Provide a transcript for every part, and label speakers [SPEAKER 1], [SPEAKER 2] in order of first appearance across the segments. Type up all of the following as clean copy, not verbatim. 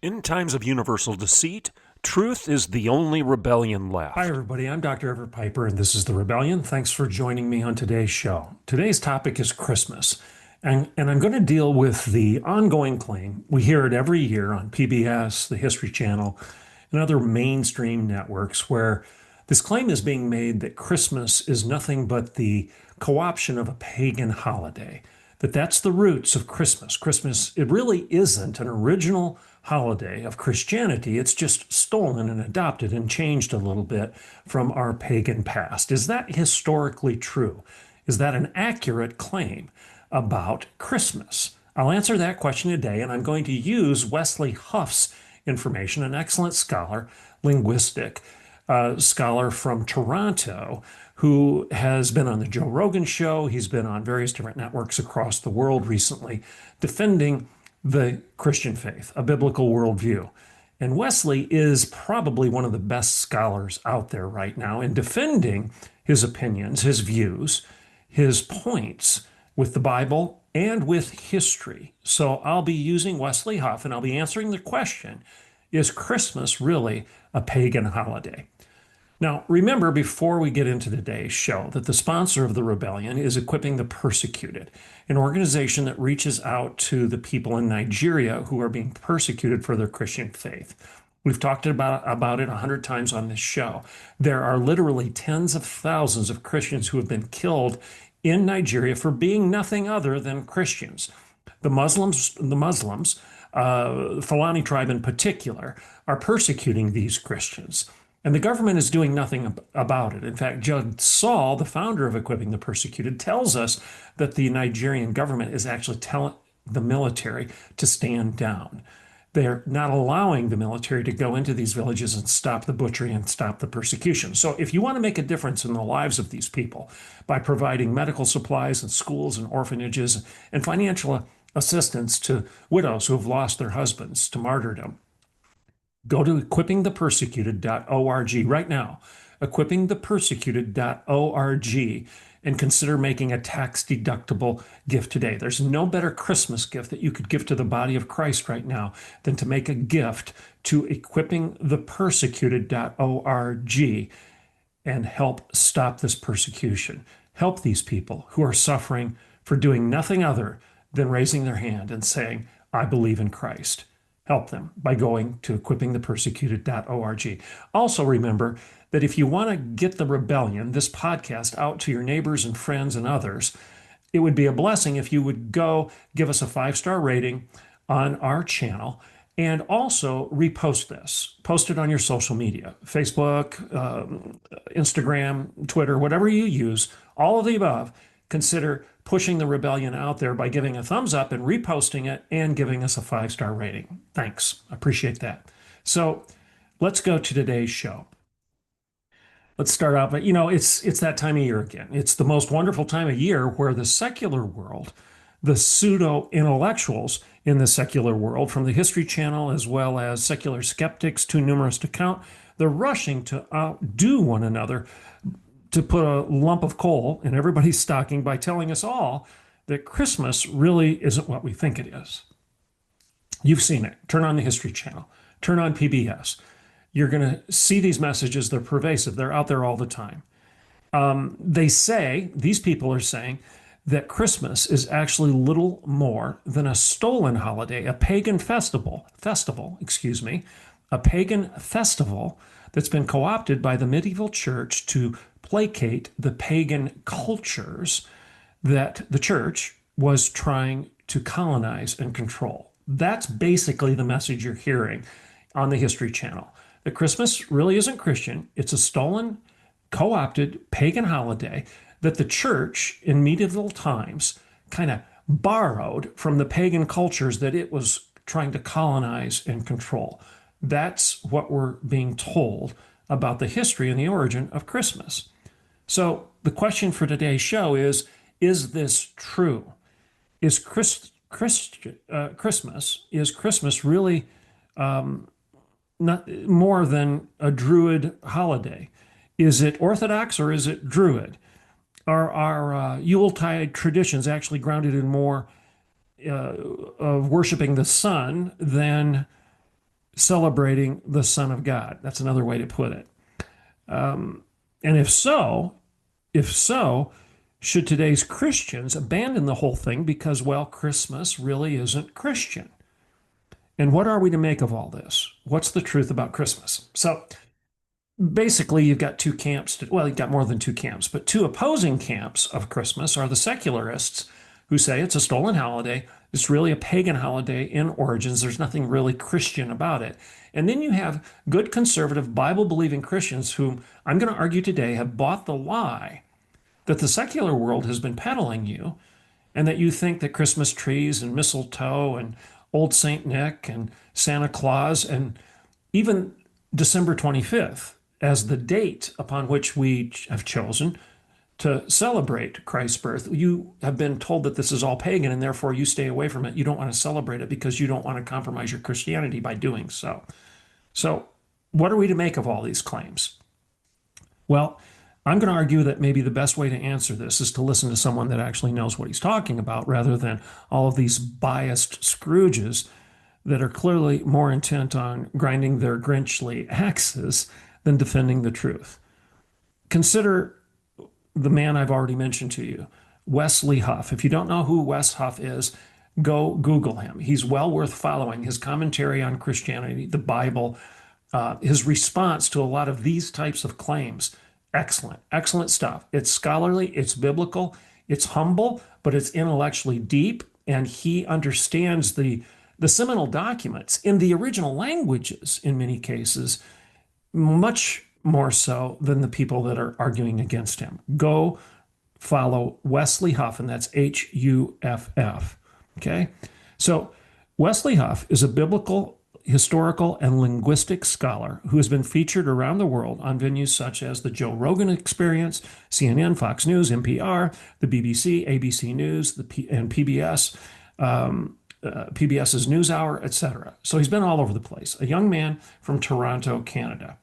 [SPEAKER 1] In times of universal deceit, truth is the only rebellion left.
[SPEAKER 2] Hi, everybody. I'm Dr. Everett Piper, and this is The Rebellion. Thanks for joining me on today's show. Today's topic is Christmas, and I'm going to deal with the ongoing claim. We hear it every year on PBS, the History Channel, and other mainstream networks where this claim is being made that Christmas is nothing but the co-option of a pagan holiday, that that's the roots of Christmas. Christmas, it really isn't an original holiday of Christianity. It's just stolen and adopted and changed a little bit from our pagan past. Is that historically true? Is that an accurate claim about Christmas? I'll answer that question today, and I'm going to use Wesley Huff's information, an excellent scholar, linguistic scholar from Toronto, who has been on the Joe Rogan show. He's been on various different networks across the world recently, defending the Christian faith, a biblical worldview. And Wesley is probably one of the best scholars out there right now in defending his opinions, his views, his points with the Bible and with history. So I'll be using Wesley Huff and I'll be answering the question, is Christmas really a pagan holiday? Now, remember, before we get into today's show, that the sponsor of the rebellion is Equipping the Persecuted, an organization that reaches out to the people in Nigeria who are being persecuted for their Christian faith. We've talked about it 100 times on this show. There are literally tens of thousands of Christians who have been killed in Nigeria for being nothing other than Christians. The Fulani tribe in particular, are persecuting these Christians. And the government is doing nothing about it. In fact, Judge Saul, the founder of Equipping the Persecuted, tells us that the Nigerian government is actually telling the military to stand down. They're not allowing the military to go into these villages and stop the butchery and stop the persecution. So if you want to make a difference in the lives of these people by providing medical supplies and schools and orphanages and financial assistance to widows who have lost their husbands to martyrdom, go to equippingthepersecuted.org right now, equippingthepersecuted.org, and consider making a tax-deductible gift today. There's no better Christmas gift that you could give to the body of Christ right now than to make a gift to equippingthepersecuted.org and help stop this persecution. Help these people who are suffering for doing nothing other than raising their hand and saying, I believe in Christ. Help them by going to equippingthepersecuted.org. Also remember that if you want to get the rebellion, this podcast, out to your neighbors and friends and others, it would be a blessing if you would go give us a 5-star rating on our channel and also repost this. Post it on your social media, Facebook, Instagram, Twitter, whatever you use, all of the above. Consider pushing the rebellion out there by giving a thumbs up and reposting it and giving us a 5-star rating. Thanks. Appreciate that. So let's go to today's show. Let's start out, but it's that time of year again. It's the most wonderful time of year where the secular world, the pseudo-intellectuals in the secular world, from the History Channel as well as secular skeptics too numerous to count, they're rushing to outdo one another to put a lump of coal in everybody's stocking by telling us all that Christmas really isn't what we think it is. You've seen it. Turn on the History Channel. Turn on PBS. You're going to see these messages. They're pervasive. They're out there all the time. These people are saying that Christmas is actually little more than a stolen holiday, a pagan festival, a pagan festival that's been co-opted by the medieval church to placate the pagan cultures that the church was trying to colonize and control. That's basically the message you're hearing on the History Channel. That Christmas really isn't Christian. It's a stolen, co-opted pagan holiday that the church in medieval times kind of borrowed from the pagan cultures that it was trying to colonize and control. That's what we're being told about the history and the origin of Christmas. So the question for today's show is this true? Is Christmas really not more than a Druid holiday? Is it Orthodox or is it Druid? Are our Yuletide traditions actually grounded in more of worshiping the sun than celebrating the Son of God. That's another way to put it. And if so, should today's Christians abandon the whole thing because, well, Christmas really isn't Christian? And what are we to make of all this? What's the truth about Christmas? So basically, you've got two camps. Well, you've got more than two camps, but two opposing camps of Christmas are the secularists who say it's a stolen holiday. It's really a pagan holiday in origins. There's nothing really Christian about it. And then you have good conservative Bible-believing Christians whom I'm going to argue today have bought the lie that the secular world has been peddling you, and that you think that Christmas trees and mistletoe and old Saint Nick and Santa Claus and even December 25th as the date upon which we have chosen to celebrate Christ's birth. You have been told that this is all pagan and therefore you stay away from it. You don't want to celebrate it because you don't want to compromise your Christianity by doing so. So, what are we to make of all these claims? Well, I'm going to argue that maybe the best way to answer this is to listen to someone that actually knows what he's talking about rather than all of these biased Scrooges that are clearly more intent on grinding their Grinchly axes than defending the truth. Consider the man I've already mentioned to you, Wesley Huff. If you don't know who Wes Huff is, go Google him. He's well worth following. His commentary on Christianity, the Bible, his response to a lot of these types of claims. Excellent, excellent stuff. It's scholarly, it's biblical, it's humble, but it's intellectually deep, and he understands the seminal documents in the original languages in many cases, much more so than the people that are arguing against him. Go follow Wesley Huff, and that's Huff. Okay? So Wesley Huff is a biblical, historical, and linguistic scholar who has been featured around the world on venues such as the Joe Rogan Experience, CNN, Fox News, NPR, the BBC, ABC News, and PBS, PBS's NewsHour, etc. So he's been all over the place. A young man from Toronto, Canada.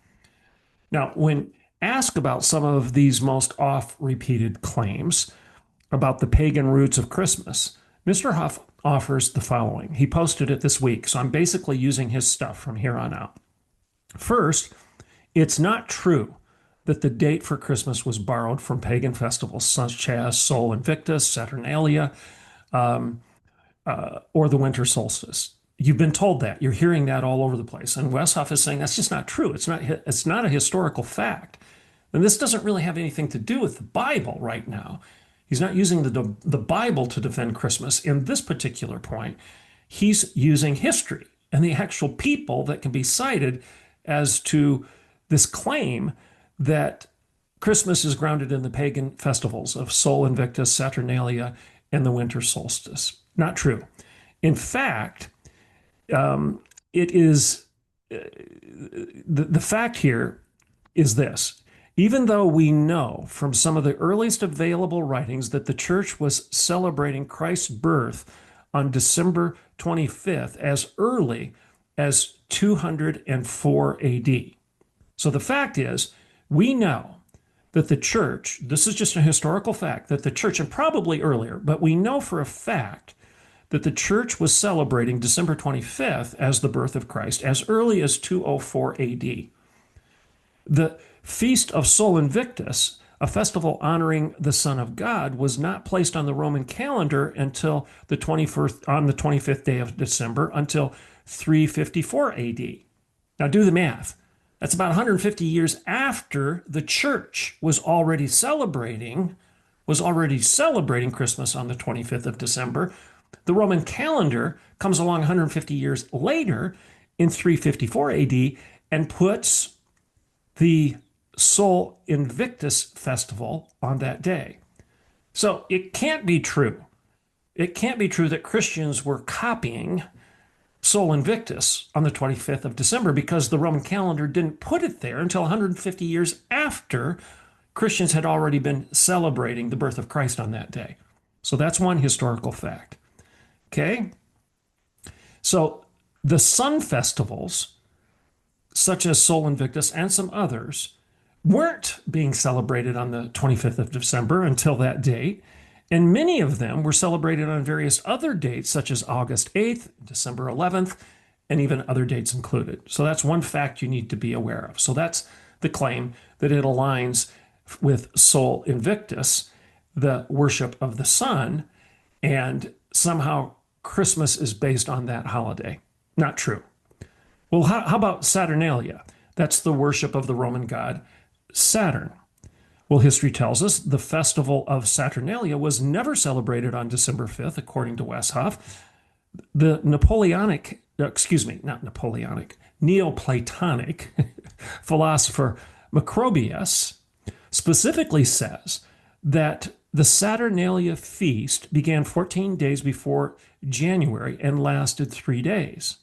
[SPEAKER 2] Now, when asked about some of these most oft-repeated claims about the pagan roots of Christmas, Mr. Huff offers the following. He posted it this week, so I'm basically using his stuff from here on out. First, it's not true that the date for Christmas was borrowed from pagan festivals such as Sol Invictus, Saturnalia, or the winter solstice. You've been told that. You're hearing that all over the place. And Wes Huff is saying that's just not true. It's not a historical fact. And this doesn't really have anything to do with the Bible right now. He's not using the Bible to defend Christmas. In this particular point, he's using history and the actual people that can be cited as to this claim that Christmas is grounded in the pagan festivals of Sol Invictus, Saturnalia, and the winter solstice. Not true. In fact, it is the fact here is this. Even though we know from some of the earliest available writings that the church was celebrating Christ's birth on December 25th as early as 204 AD. So the fact is, we know that the church, this is just a historical fact, that the church, and probably earlier, but we know for a fact that the church was celebrating December 25th as the birth of Christ as early as 204 AD. The Feast of Sol Invictus, a festival honoring the Son of God, was not placed on the Roman calendar until the 21st, on the 25th day of December, until 354 AD. Now do the math. That's about 150 years after the church was already celebrating Christmas on the 25th of December. The Roman calendar comes along 150 years later in 354 AD and puts the Sol Invictus festival on that day. So it can't be true. It can't be true that Christians were copying Sol Invictus on the 25th of December because the Roman calendar didn't put it there until 150 years after Christians had already been celebrating the birth of Christ on that day. So that's one historical fact. Okay? So the sun festivals, such as Sol Invictus and some others, weren't being celebrated on the 25th of December until that date, and many of them were celebrated on various other dates, such as August 8th, December 11th, and even other dates included. So that's one fact you need to be aware of. So that's the claim that it aligns with Sol Invictus, the worship of the sun, and somehow Christmas is based on that holiday. Not true. Well, how about Saturnalia? That's the worship of the Roman god Saturn. Well, history tells us the festival of Saturnalia was never celebrated on December 5th, according to Westhoff. The Neoplatonic philosopher Macrobius specifically says that the Saturnalia feast began 14 days before January and lasted 3 days.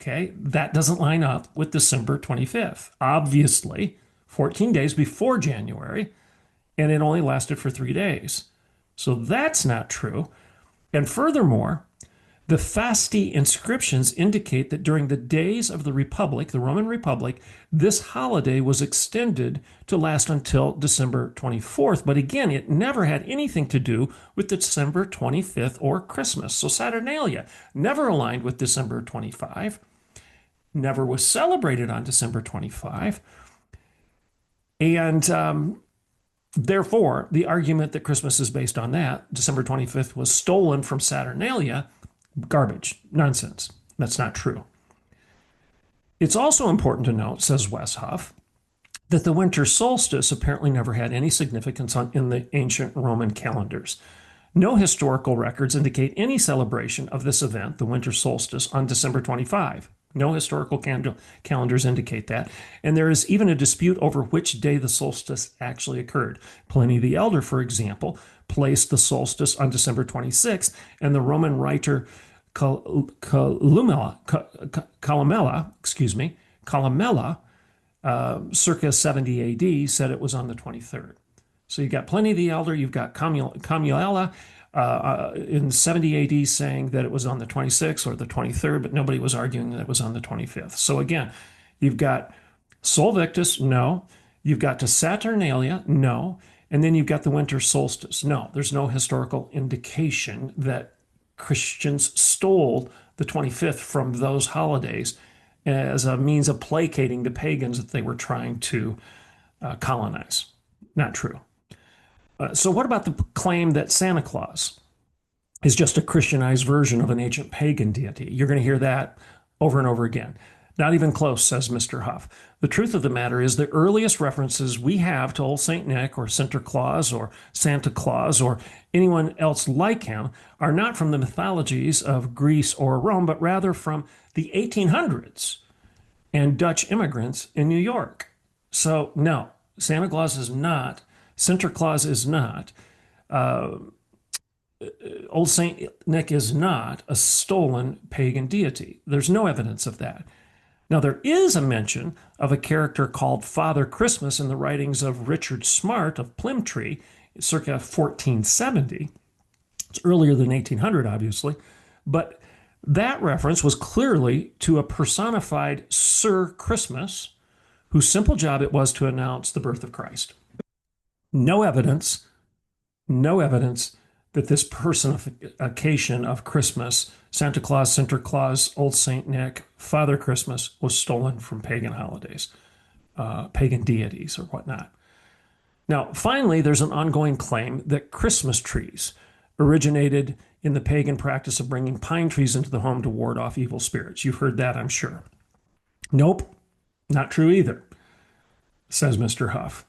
[SPEAKER 2] Okay, that doesn't line up with December 25th. Obviously, 14 days before January, and it only lasted for 3 days. So that's not true. And furthermore, the Fasti inscriptions indicate that during the days of the Republic, the Roman Republic, this holiday was extended to last until December 24th. But again, it never had anything to do with December 25th or Christmas. So Saturnalia never aligned with December 25, never was celebrated on December 25. And therefore, the argument that Christmas is based on that, December 25th, was stolen from Saturnalia, garbage, nonsense. That's not true. It's also important to note, says Westhoff, that the winter solstice apparently never had any significance in the ancient Roman calendars. No historical records indicate any celebration of this event, the winter solstice, on December 25. No historical calendars indicate that. And there is even a dispute over which day the solstice actually occurred. Pliny the Elder, for example, placed the solstice on December 26th, and the Roman writer Columella, circa 70 AD, said it was on the 23rd. So you got Pliny the Elder, you've got Columella in 70 AD saying that it was on the 26th or the 23rd, but nobody was arguing that it was on the 25th. So again, you've got Sol Victus, no. You've got to Saturnalia, no. And then you've got the winter solstice. No, there's no historical indication that Christians stole the 25th from those holidays as a means of placating the pagans that they were trying to colonize. Not true. So what about the claim that Santa Claus is just a Christianized version of an ancient pagan deity? You're going to hear that over and over again. Not even close, says Mr. Huff. The truth of the matter is the earliest references we have to Old St. Nick or Sinterklaas or Santa Claus or anyone else like him are not from the mythologies of Greece or Rome, but rather from the 1800s and Dutch immigrants in New York. So no, Santa Claus is not, Sinterklaas is not, Old St. Nick is not a stolen pagan deity. There's no evidence of that. Now, there is a mention of a character called Father Christmas in the writings of Richard Smart of Plymtree, circa 1470. It's earlier than 1800, obviously, but that reference was clearly to a personified Sir Christmas, whose simple job it was to announce the birth of Christ. No evidence that this personification of Christmas, Santa Claus, Sinterklaas, Old St. Nick, Father Christmas, was stolen from pagan holidays, pagan deities or whatnot. Now, finally, there's an ongoing claim that Christmas trees originated in the pagan practice of bringing pine trees into the home to ward off evil spirits. You've heard that, I'm sure. Nope, not true either, says Mr. Huff.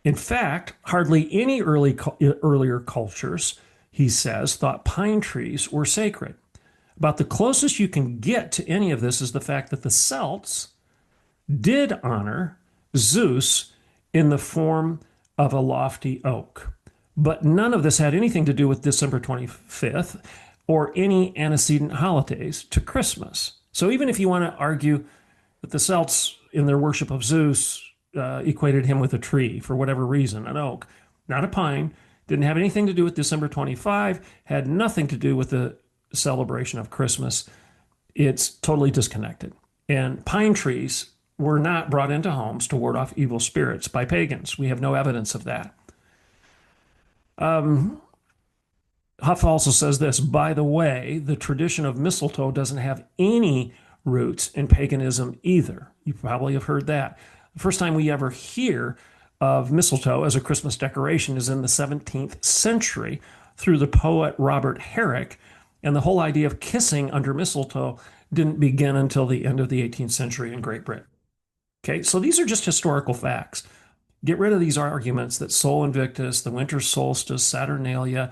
[SPEAKER 2] In fact, hardly any earlier cultures, he says, thought pine trees were sacred. About the closest you can get to any of this is the fact that the Celts did honor Zeus in the form of a lofty oak. But none of this had anything to do with December 25th or any antecedent holidays to Christmas. So even if you want to argue that the Celts in their worship of Zeus equated him with a tree for whatever reason, an oak, not a pine, didn't have anything to do with December 25, had nothing to do with the celebration of Christmas. It's totally disconnected. And pine trees were not brought into homes to ward off evil spirits by pagans. We have no evidence of that. Huff also says this, by the way, the tradition of mistletoe doesn't have any roots in paganism either. You probably have heard that. The first time we ever hear of mistletoe as a Christmas decoration is in the 17th century through the poet Robert Herrick, and the whole idea of kissing under mistletoe didn't begin until the end of the 18th century in Great Britain. Okay, so these are just historical facts. Get rid of these arguments that Sol Invictus, the winter solstice, Saturnalia,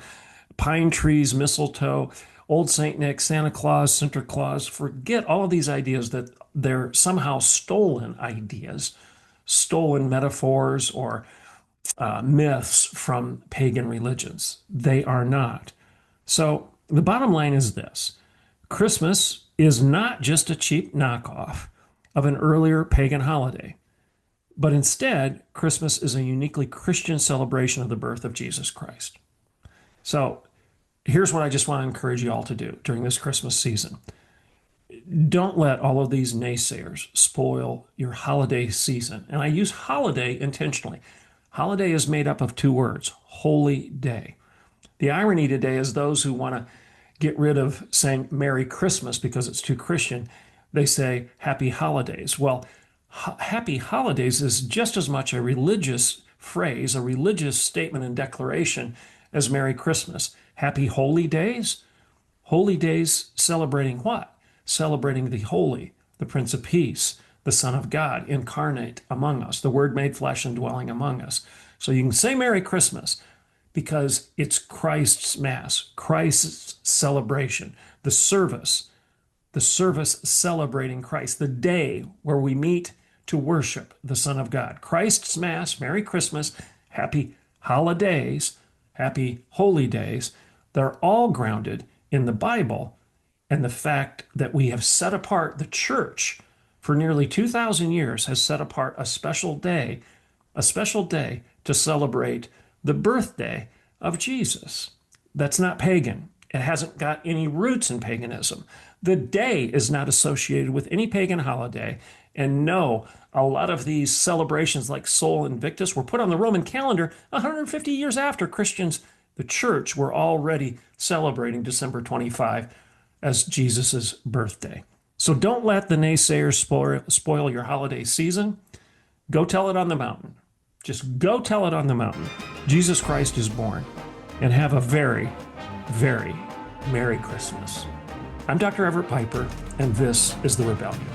[SPEAKER 2] pine trees, mistletoe, Old St. Nick, Santa Claus, Sinterklaas. Forget all of these ideas that they're somehow stolen ideas, stolen metaphors, or myths from pagan religions. They are not. So the bottom line is this: Christmas is not just a cheap knockoff of an earlier pagan holiday, but instead, Christmas is a uniquely Christian celebration of the birth of Jesus Christ. So here's what I just want to encourage you all to do during this Christmas season. Don't let all of these naysayers spoil your holiday season. And I use holiday intentionally. Holiday is made up of two words: holy day. The irony today is those who want to get rid of saying Merry Christmas because it's too Christian, they say Happy Holidays. Well, Happy Holidays is just as much a religious phrase, a religious statement and declaration as Merry Christmas. Happy Holy Days? Holy Days celebrating what? Celebrating the Holy, the Prince of Peace, the Son of God, incarnate among us, the Word made flesh and dwelling among us. So you can say Merry Christmas because it's Christ's Mass, Christ's celebration, the service celebrating Christ, the day where we meet to worship the Son of God. Christ's Mass, Merry Christmas, Happy Holidays, Happy Holy Days, they're all grounded in the Bible and the fact that we have set apart, the church for nearly 2,000 years has set apart a special day to celebrate the birthday of Jesus. That's not pagan. It hasn't got any roots in paganism. The day is not associated with any pagan holiday. And no, a lot of these celebrations like Sol Invictus were put on the Roman calendar 150 years after Christians, the church, were already celebrating December 25 as Jesus's birthday. So don't let the naysayers spoil your holiday season. Go tell it on the mountain. Just go tell it on the mountain. Jesus Christ is born. And have a very, very Merry Christmas. I'm Dr. Everett Piper, and this is The Rebellion.